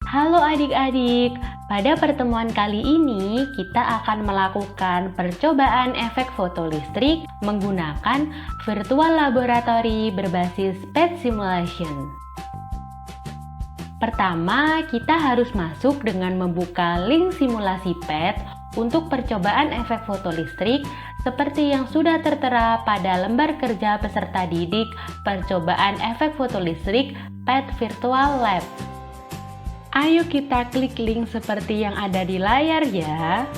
Halo adik-adik, pada pertemuan kali ini kita akan melakukan percobaan efek fotolistrik menggunakan virtual laboratory berbasis PET simulation. Pertama, kita harus masuk dengan membuka link simulasi PET untuk percobaan efek fotolistrik seperti yang sudah tertera pada lembar kerja peserta didik percobaan efek fotolistrik PET Virtual Lab. Ayo kita klik link seperti yang ada di layar ya.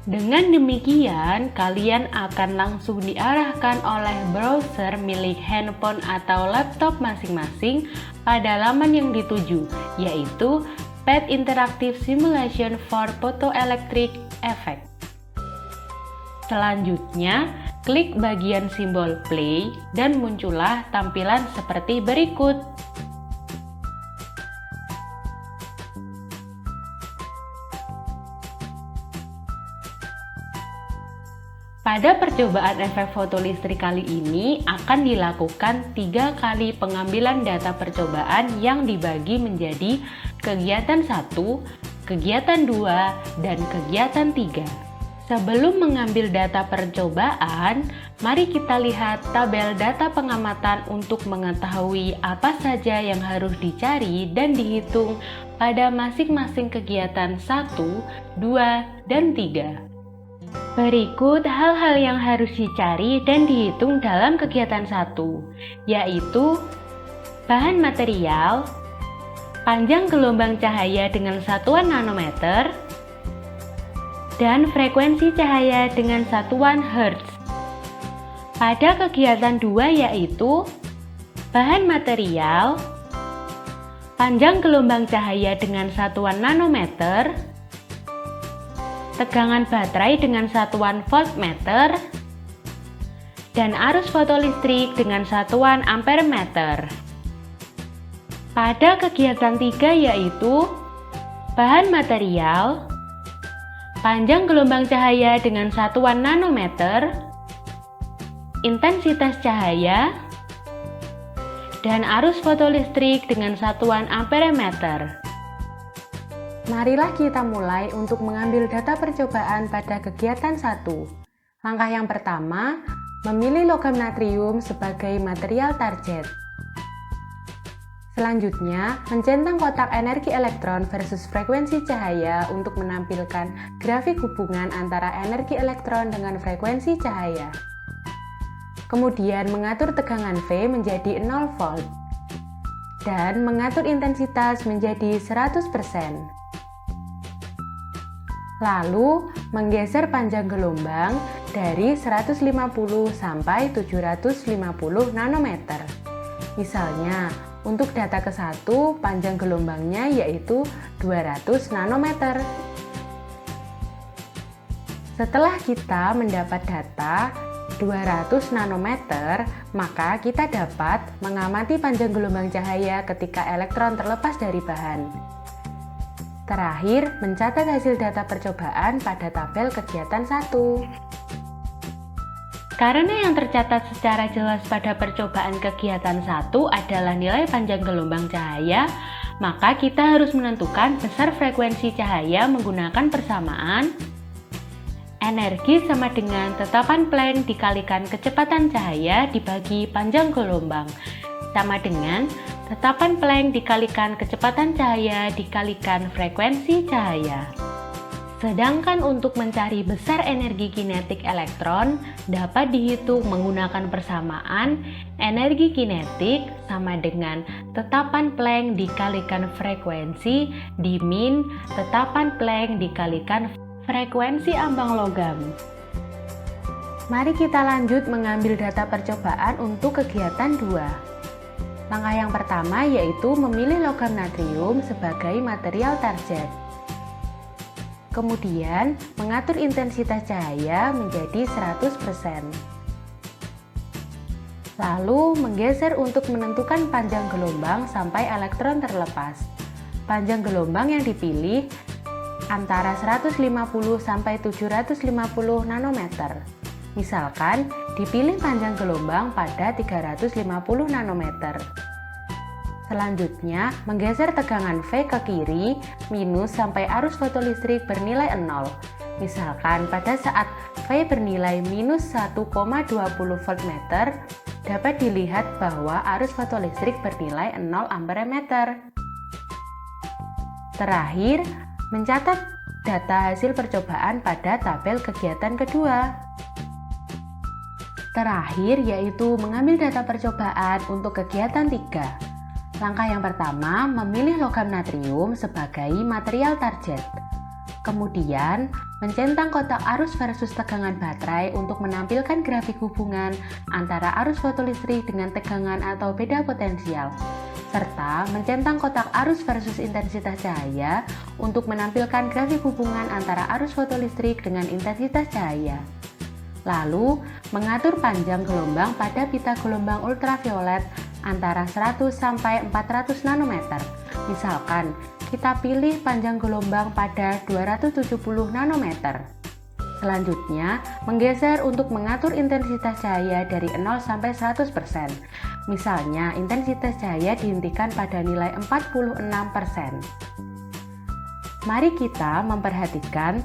Dengan demikian, kalian akan langsung diarahkan oleh browser milik handphone atau laptop masing-masing pada laman yang dituju, yaitu PET Interactive Simulation for Photoelectric Effect. Selanjutnya, klik bagian simbol play dan muncullah tampilan seperti berikut. Pada percobaan efek fotolistrik kali ini akan dilakukan 3 kali pengambilan data percobaan yang dibagi menjadi kegiatan 1, kegiatan 2, dan kegiatan 3. Sebelum mengambil data percobaan, mari kita lihat tabel data pengamatan untuk mengetahui apa saja yang harus dicari dan dihitung pada masing-masing kegiatan 1, 2, dan 3. Berikut hal-hal yang harus dicari dan dihitung dalam kegiatan 1, yaitu bahan material, panjang gelombang cahaya dengan satuan nanometer, dan frekuensi cahaya dengan satuan hertz. Pada kegiatan 2 yaitu bahan material, panjang gelombang cahaya dengan satuan nanometer, tegangan baterai dengan satuan voltmeter, dan arus fotolistrik dengan satuan ampermeter. Pada kegiatan 3 yaitu bahan material, panjang gelombang cahaya dengan satuan nanometer, intensitas cahaya, dan arus fotolistrik dengan satuan ampermeter. Marilah kita mulai untuk mengambil data percobaan pada kegiatan 1. Langkah yang pertama, memilih logam natrium sebagai material target. Selanjutnya, mencentang kotak energi elektron versus frekuensi cahaya untuk menampilkan grafik hubungan antara energi elektron dengan frekuensi cahaya. Kemudian, mengatur tegangan V menjadi 0 volt dan mengatur intensitas menjadi 100%. Lalu, menggeser panjang gelombang dari 150 sampai 750 nanometer. Misalnya, untuk data ke-1, panjang gelombangnya yaitu 200 nanometer. Setelah kita mendapat data 200 nanometer, maka kita dapat mengamati panjang gelombang cahaya ketika elektron terlepas dari bahan. Terakhir, mencatat hasil data percobaan pada tabel kegiatan 1. Karena yang tercatat secara jelas pada percobaan kegiatan 1 adalah nilai panjang gelombang cahaya, maka kita harus menentukan besar frekuensi cahaya menggunakan persamaan energi sama dengan tetapan Planck dikalikan kecepatan cahaya dibagi panjang gelombang, sama dengan tetapan Planck dikalikan kecepatan cahaya dikalikan frekuensi cahaya. Sedangkan untuk mencari besar energi kinetik elektron dapat dihitung menggunakan persamaan energi kinetik sama dengan tetapan Planck dikalikan frekuensi dimin tetapan Planck dikalikan frekuensi ambang logam. Mari kita lanjut mengambil data percobaan untuk kegiatan 2. Langkah yang pertama yaitu memilih logam natrium sebagai material target. Kemudian, mengatur intensitas cahaya menjadi 100%. Lalu, menggeser untuk menentukan panjang gelombang sampai elektron terlepas. Panjang gelombang yang dipilih antara 150 sampai 750 nanometer. Misalkan, dipilih panjang gelombang pada 350 nanometer. Selanjutnya, menggeser tegangan V ke kiri minus sampai arus fotolistrik bernilai 0. Misalkan pada saat V bernilai minus 1,20 voltmeter, dapat dilihat bahwa arus fotolistrik bernilai 0 amperemeter. Terakhir, mencatat data hasil percobaan pada tabel kegiatan kedua. Terakhir yaitu mengambil data percobaan untuk kegiatan 3. Langkah yang pertama, memilih logam natrium sebagai material target. Kemudian, mencentang kotak arus versus tegangan baterai untuk menampilkan grafik hubungan antara arus fotolistrik dengan tegangan atau beda potensial. Serta mencentang kotak arus versus intensitas cahaya untuk menampilkan grafik hubungan antara arus fotolistrik dengan intensitas cahaya. Lalu, mengatur panjang gelombang pada pita gelombang ultraviolet antara 100 sampai 400 nanometer. Misalkan, kita pilih panjang gelombang pada 270 nanometer. Selanjutnya, menggeser untuk mengatur intensitas cahaya dari 0 sampai 100%. Misalnya, intensitas cahaya dihentikan pada nilai 46%. Mari kita memperhatikan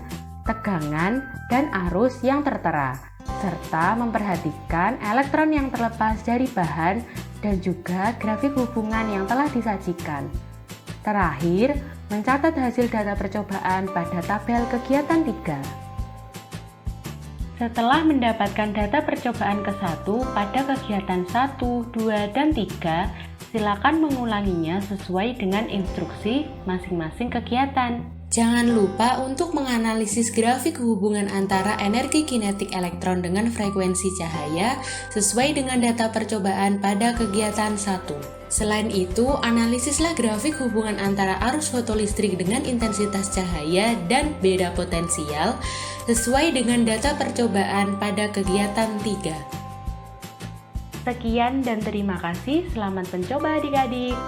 tegangan dan arus yang tertera, serta memperhatikan elektron yang terlepas dari bahan dan juga grafik hubungan yang telah disajikan. Terakhir, mencatat hasil data percobaan pada tabel kegiatan 3. Setelah mendapatkan data percobaan ke-1 pada kegiatan 1, 2, dan 3, silakan mengulanginya sesuai dengan instruksi masing-masing kegiatan. Jangan lupa untuk menganalisis grafik hubungan antara energi kinetik elektron dengan frekuensi cahaya sesuai dengan data percobaan pada kegiatan 1. Selain itu, analisislah grafik hubungan antara arus fotolistrik dengan intensitas cahaya dan beda potensial sesuai dengan data percobaan pada kegiatan 3. Sekian dan terima kasih. Selamat mencoba adik-adik.